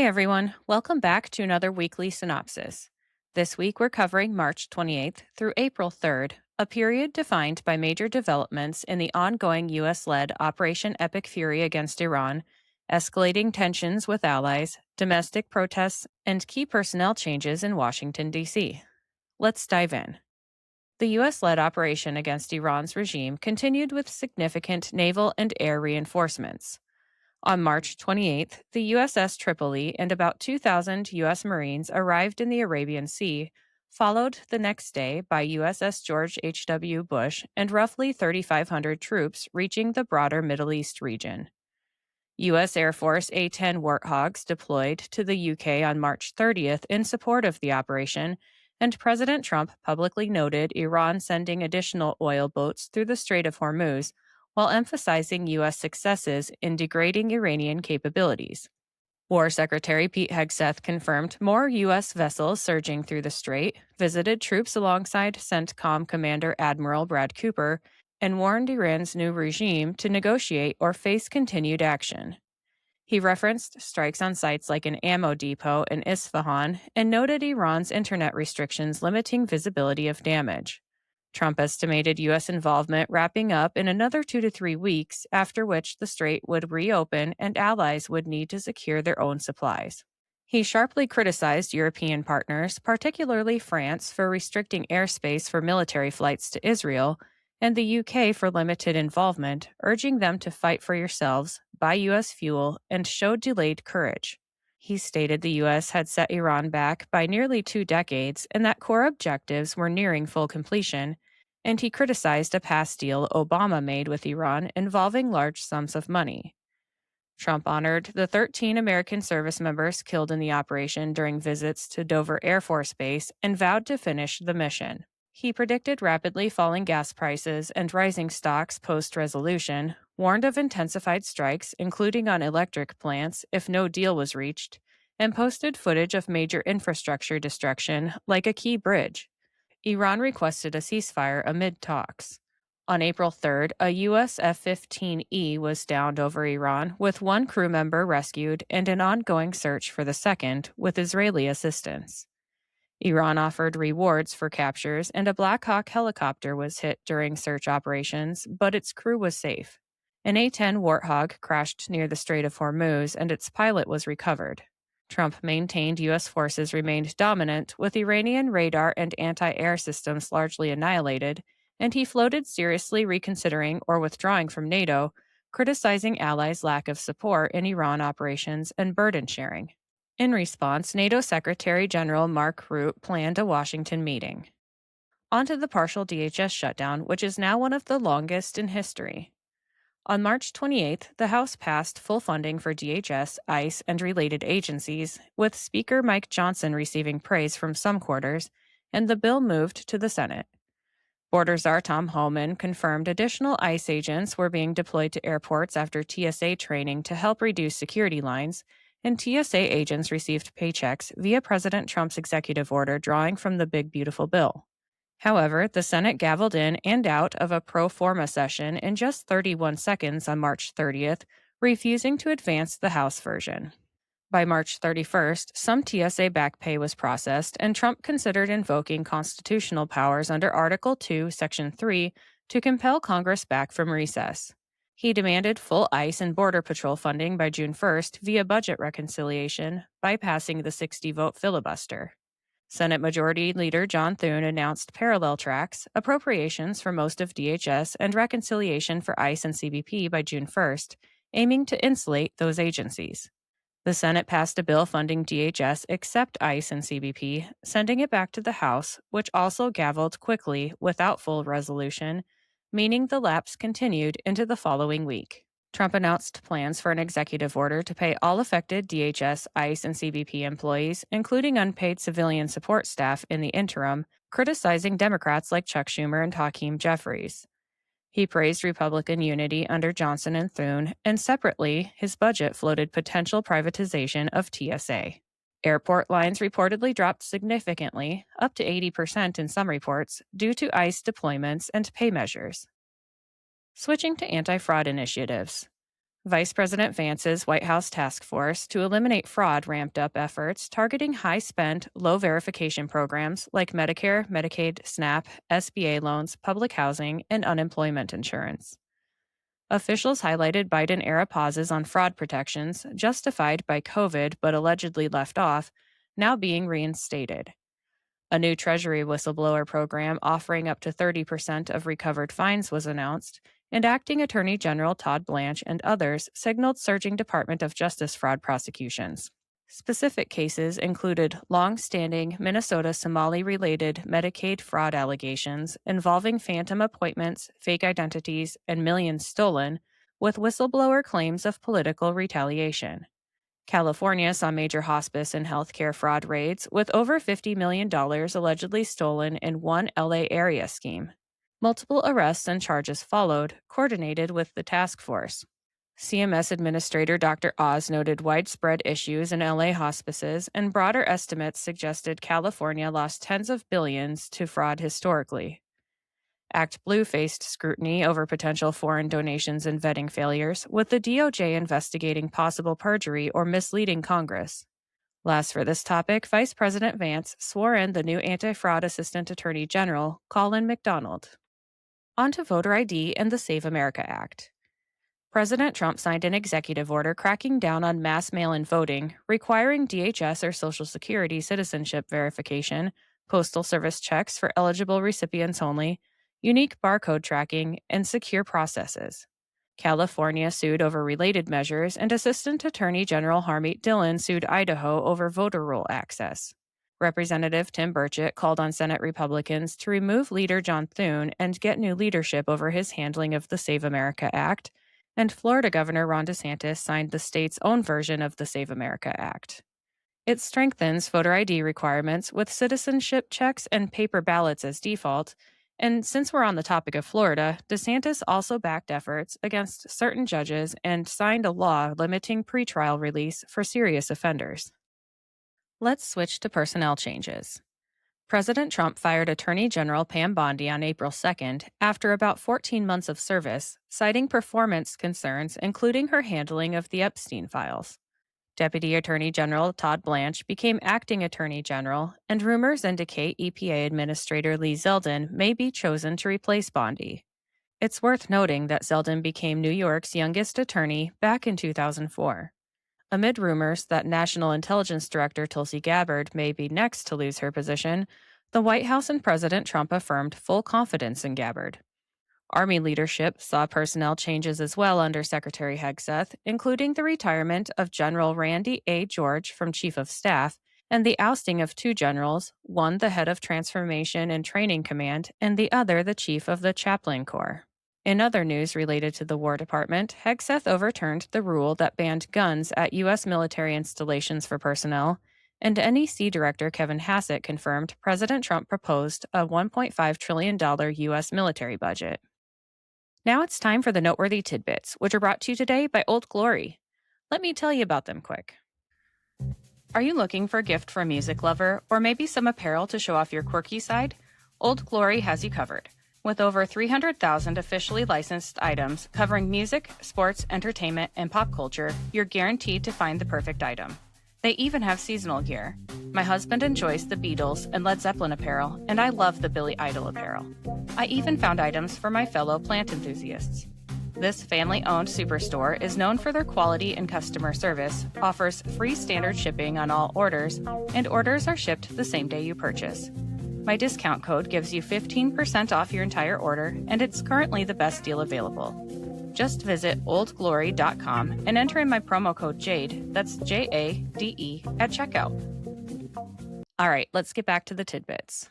Hey everyone, welcome back to another weekly synopsis. This week we're covering March 28th through April 3rd, a period defined by major developments in the ongoing U.S. led Operation Epic Fury against Iran, escalating tensions with allies, domestic protests, and key personnel changes in Washington, D.C. Let's dive in. The U.S. led operation against Iran's regime continued with significant naval and air reinforcements. On March 28th, the USS Tripoli and about 2,000 U.S. Marines arrived in the Arabian Sea, followed the next day by USS George H.W. Bush and roughly 3,500 troops reaching the broader Middle East region. U.S. Air Force A-10 Warthogs deployed to the U.K. on March 30th in support of the operation, and President Trump publicly noted Iran sending additional oil boats through the Strait of Hormuz, while emphasizing U.S. successes in degrading Iranian capabilities. War Secretary Pete Hegseth confirmed more U.S. vessels surging through the strait, visited troops alongside CENTCOM Commander Admiral Brad Cooper, and warned Iran's new regime to negotiate or face continued action. He referenced strikes on sites like an ammo depot in Isfahan and noted Iran's internet restrictions limiting visibility of damage. Trump estimated U.S. involvement wrapping up in another 2 to 3 weeks, after which the strait would reopen and allies would need to secure their own supplies. He sharply criticized European partners, particularly France, for restricting airspace for military flights to Israel, and the UK for limited involvement, urging them to fight for yourselves, buy U.S. fuel, and show delayed courage. He stated the U.S. had set Iran back by nearly 2 decades and that core objectives were nearing full completion, and he criticized a past deal Obama made with Iran involving large sums of money. Trump honored the 13 American service members killed in the operation during visits to Dover Air Force Base and vowed to finish the mission. He predicted rapidly falling gas prices and rising stocks post-resolution, warned of intensified strikes, including on electric plants, if no deal was reached, and posted footage of major infrastructure destruction, like a key bridge. Iran requested a ceasefire amid talks. On April 3rd, a U.S. F-15E was downed over Iran, with one crew member rescued and an ongoing search for the second, with Israeli assistance. Iran offered rewards for captures, and a Black Hawk helicopter was hit during search operations, but its crew was safe. An A-10 Warthog crashed near the Strait of Hormuz, and its pilot was recovered. Trump maintained U.S. forces remained dominant, with Iranian radar and anti-air systems largely annihilated, and he floated seriously reconsidering or withdrawing from NATO, criticizing allies' lack of support in Iran operations and burden sharing. In response, NATO Secretary General Mark Rutte planned a Washington meeting. On to the partial DHS shutdown, which is now one of the longest in history. On March 28th, the House passed full funding for DHS, ICE, and related agencies, with Speaker Mike Johnson receiving praise from some quarters, and the bill moved to the Senate. Border Czar Tom Homan confirmed additional ICE agents were being deployed to airports after TSA training to help reduce security lines, and TSA agents received paychecks via President Trump's executive order drawing from the Big Beautiful Bill. However, the Senate gavelled in and out of a pro forma session in just 31 seconds on March 30th, refusing to advance the House version. By March 31st, some TSA back pay was processed, and Trump considered invoking constitutional powers under Article 2, Section 3 to compel Congress back from recess. He demanded full ICE and Border Patrol funding by June 1st via budget reconciliation, bypassing the 60-vote filibuster. Senate Majority Leader John Thune announced parallel tracks, appropriations for most of DHS, and reconciliation for ICE and CBP by June 1st, aiming to insulate those agencies. The Senate passed a bill funding DHS except ICE and CBP, sending it back to the House, which also gavelled quickly without full resolution, meaning the lapse continued into the following week. Trump announced plans for an executive order to pay all affected DHS, ICE, and CBP employees, including unpaid civilian support staff in the interim, criticizing Democrats like Chuck Schumer and Hakeem Jeffries. He praised Republican unity under Johnson and Thune, and separately, his budget floated potential privatization of TSA. Airport lines reportedly dropped significantly, up to 80% in some reports, due to ICE deployments and pay measures. Switching to anti-fraud initiatives. Vice President Vance's White House task force to eliminate fraud ramped up efforts targeting high spend, low verification programs like Medicare, Medicaid, SNAP, SBA loans, public housing, and unemployment insurance. Officials highlighted Biden era pauses on fraud protections, justified by COVID but allegedly left off, now being reinstated. A new Treasury whistleblower program offering up to 30% of recovered fines was announced, and Acting Attorney General Todd Blanche and others signaled surging Department of Justice fraud prosecutions. Specific cases included long-standing Minnesota Somali-related Medicaid fraud allegations involving phantom appointments, fake identities, and millions stolen, with whistleblower claims of political retaliation. California saw major hospice and healthcare fraud raids, with over $50 million allegedly stolen in one LA area scheme. Multiple arrests and charges followed, coordinated with the task force. CMS Administrator Dr. Oz noted widespread issues in LA hospices, and broader estimates suggested California lost tens of billions to fraud historically. Act Blue faced scrutiny over potential foreign donations and vetting failures, with the DOJ investigating possible perjury or misleading Congress. Last for this topic, Vice President Vance swore in the new anti-fraud Assistant Attorney General, Colin McDonald. On to voter ID and the Save America Act. President Trump signed an executive order cracking down on mass mail-in voting, requiring DHS or Social Security citizenship verification, postal service checks for eligible recipients only, unique barcode tracking, and secure processes. California sued over related measures, and Assistant Attorney General Harmeet Dillon sued Idaho over voter roll access. Representative Tim Burchett called on Senate Republicans to remove Leader John Thune and get new leadership over his handling of the Save America Act, and Florida Governor Ron DeSantis signed the state's own version of the Save America Act. It strengthens voter ID requirements with citizenship checks and paper ballots as default, and since we're on the topic of Florida, DeSantis also backed efforts against certain judges and signed a law limiting pretrial release for serious offenders. Let's switch to personnel changes. President Trump fired Attorney General Pam Bondi on April 2nd after about 14 months of service, citing performance concerns, including her handling of the Epstein files. Deputy Attorney General Todd Blanche became Acting Attorney General, and rumors indicate EPA Administrator Lee Zeldin may be chosen to replace Bondi. It's worth noting that Zeldin became New York's youngest attorney back in 2004. Amid rumors that National Intelligence Director Tulsi Gabbard may be next to lose her position, the White House and President Trump affirmed full confidence in Gabbard. Army leadership saw personnel changes as well under Secretary Hegseth, including the retirement of General Randy A. George from Chief of Staff and the ousting of two generals, one the head of Transformation and Training Command and the other the Chief of the Chaplain Corps. In other news related to the War Department, Hegseth overturned the rule that banned guns at U.S. military installations for personnel, and NEC Director Kevin Hassett confirmed President Trump proposed a $1.5 trillion U.S. military budget. Now it's time for the noteworthy tidbits, which are brought to you today by Old Glory. Let me tell you about them quick. Are you looking for a gift for a music lover, or maybe some apparel to show off your quirky side? Old Glory has you covered. With over 300,000 officially licensed items covering music, sports, entertainment, and pop culture, you're guaranteed to find the perfect item. They even have seasonal gear. My husband enjoys the Beatles and Led Zeppelin apparel, and I love the Billy Idol apparel. I even found items for my fellow plant enthusiasts. This family-owned superstore is known for their quality and customer service, offers free standard shipping on all orders, and orders are shipped the same day you purchase. My discount code gives you 15% off your entire order, and it's currently the best deal available. Just visit oldglory.com and enter in my promo code JADE, that's J-A-D-E, at checkout. All right, let's get back to the tidbits.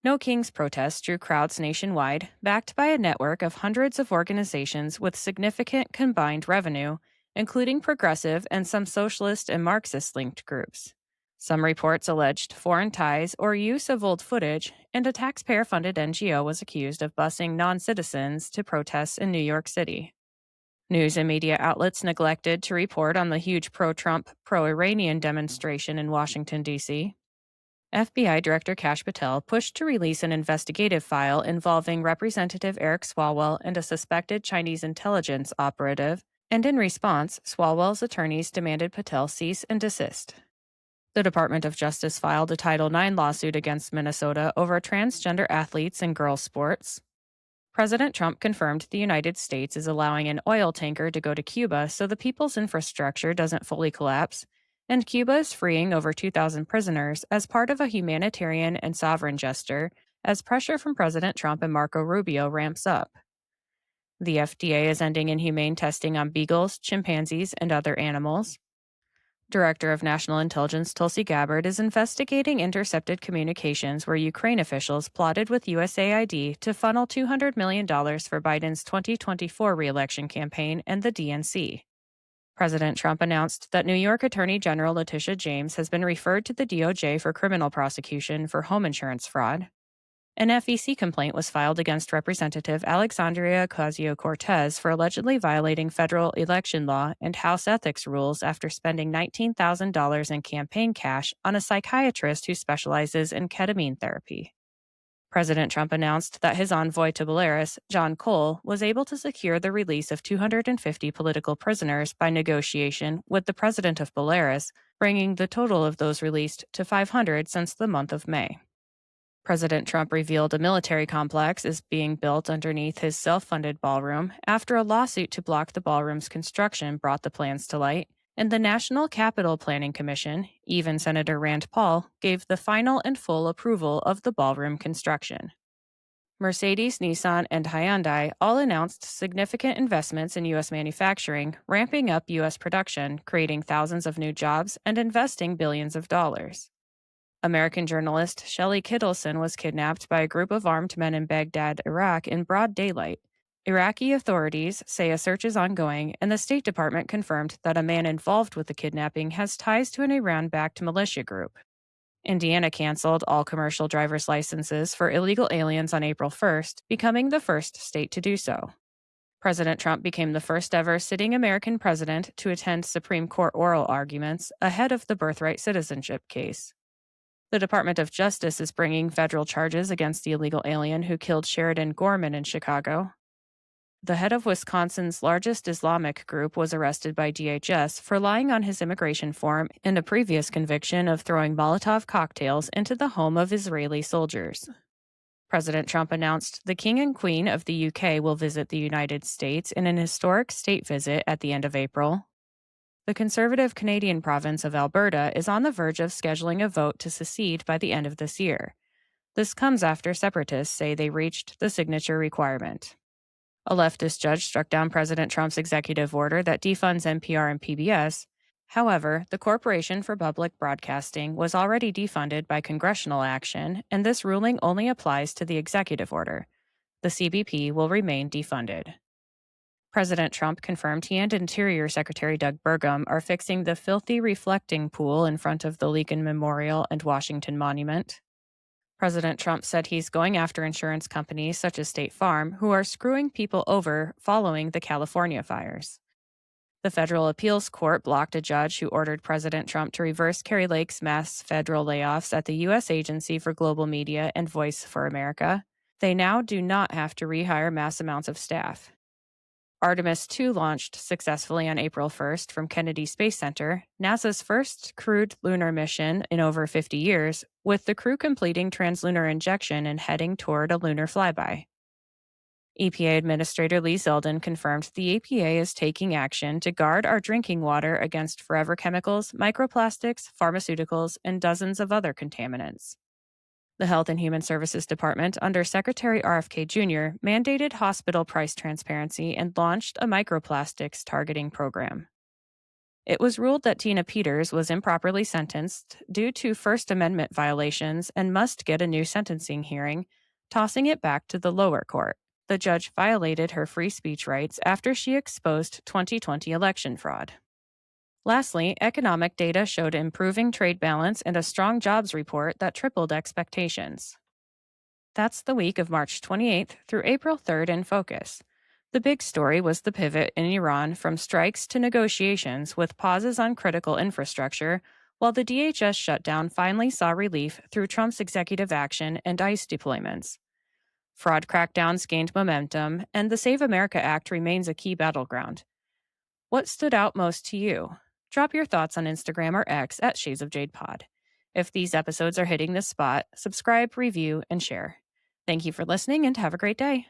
No Kings protests drew crowds nationwide, backed by a network of hundreds of organizations with significant combined revenue, including progressive and some socialist and Marxist-linked groups. Some reports alleged foreign ties or use of old footage, and a taxpayer-funded NGO was accused of busing non-citizens to protests in New York City. News and media outlets neglected to report on the huge pro-Trump, pro-Iranian demonstration in Washington, D.C. FBI Director Kash Patel pushed to release an investigative file involving Representative Eric Swalwell and a suspected Chinese intelligence operative, And in response, Swalwell's attorneys demanded Patel cease and desist. The Department of Justice filed a Title IX lawsuit against Minnesota over transgender athletes in girls' sports. President Trump confirmed the United States is allowing an oil tanker to go to Cuba so the people's infrastructure doesn't fully collapse, and Cuba is freeing over 2,000 prisoners as part of a humanitarian and sovereign gesture as pressure from President Trump and Marco Rubio ramps up. The FDA is ending inhumane testing on beagles, chimpanzees, and other animals. Director of National Intelligence Tulsi Gabbard is investigating intercepted communications where Ukraine officials plotted with USAID to funnel $200 million for Biden's 2024 reelection campaign and the DNC. President Trump announced that New York Attorney General Letitia James has been referred to the DOJ for criminal prosecution for home insurance fraud. An FEC complaint was filed against Representative Alexandria Ocasio-Cortez for allegedly violating federal election law and House ethics rules after spending $19,000 in campaign cash on a psychiatrist who specializes in ketamine therapy. President Trump announced that his envoy to Belarus, John Cole, was able to secure the release of 250 political prisoners by negotiation with the president of Belarus, bringing the total of those released to 500 since the month of May. President Trump revealed a military complex is being built underneath his self-funded ballroom after a lawsuit to block the ballroom's construction brought the plans to light, and the National Capital Planning Commission, even Senator Rand Paul, gave the final and full approval of the ballroom construction. Mercedes, Nissan, and Hyundai all announced significant investments in U.S. manufacturing, ramping up U.S. production, creating thousands of new jobs, and investing billions of dollars. American journalist Shelley Kittleson was kidnapped by a group of armed men in Baghdad, Iraq, in broad daylight. Iraqi authorities say a search is ongoing, and the State Department confirmed that a man involved with the kidnapping has ties to an Iran-backed militia group. Indiana canceled all commercial driver's licenses for illegal aliens on April 1st, becoming the first state to do so. President Trump became the first ever sitting American president to attend Supreme Court oral arguments ahead of the birthright citizenship case. The Department of Justice is bringing federal charges against the illegal alien who killed Sheridan Gorman in Chicago. The head of Wisconsin's largest Islamic group was arrested by DHS for lying on his immigration form in a previous conviction of throwing Molotov cocktails into the home of Israeli soldiers. President Trump announced the King and Queen of the UK will visit the United States in an historic state visit at the end of April. The conservative Canadian province of Alberta is on the verge of scheduling a vote to secede by the end of this year. This comes after separatists say they reached the signature requirement. A leftist judge struck down President Trump's executive order that defunds NPR and PBS. However, the Corporation for Public Broadcasting was already defunded by congressional action, and this ruling only applies to the executive order. The CBP will remain defunded. President Trump confirmed he and Interior Secretary Doug Burgum are fixing the filthy reflecting pool in front of the Lincoln Memorial and Washington Monument. President Trump said he's going after insurance companies such as State Farm who are screwing people over following the California fires. The federal appeals court blocked a judge who ordered President Trump to reverse Kari Lake's mass federal layoffs at the U.S. Agency for Global Media and Voice for America. They now do not have to rehire mass amounts of staff. Artemis II launched successfully on April 1st from Kennedy Space Center, NASA's first crewed lunar mission in over 50 years, with the crew completing translunar injection and heading toward a lunar flyby. EPA Administrator Lee Zeldin confirmed the EPA is taking action to guard our drinking water against forever chemicals, microplastics, pharmaceuticals, and dozens of other contaminants. The Health and Human Services Department, under Secretary RFK Jr., mandated hospital price transparency and launched a microplastics targeting program. It was ruled that Tina Peters was improperly sentenced due to First Amendment violations and must get a new sentencing hearing, tossing it back to the lower court. The judge violated her free speech rights after she exposed 2020 election fraud. Lastly, economic data showed improving trade balance and a strong jobs report that tripled expectations. That's the week of March 28th through April 3rd in focus. The big story was the pivot in Iran from strikes to negotiations with pauses on critical infrastructure, while the DHS shutdown finally saw relief through Trump's executive action and ICE deployments. Fraud crackdowns gained momentum, and the Save America Act remains a key battleground. What stood out most to you? Drop your thoughts on Instagram or X at Shades of Jade Pod. If these episodes are hitting this spot, subscribe, review, and share. Thank you for listening and have a great day.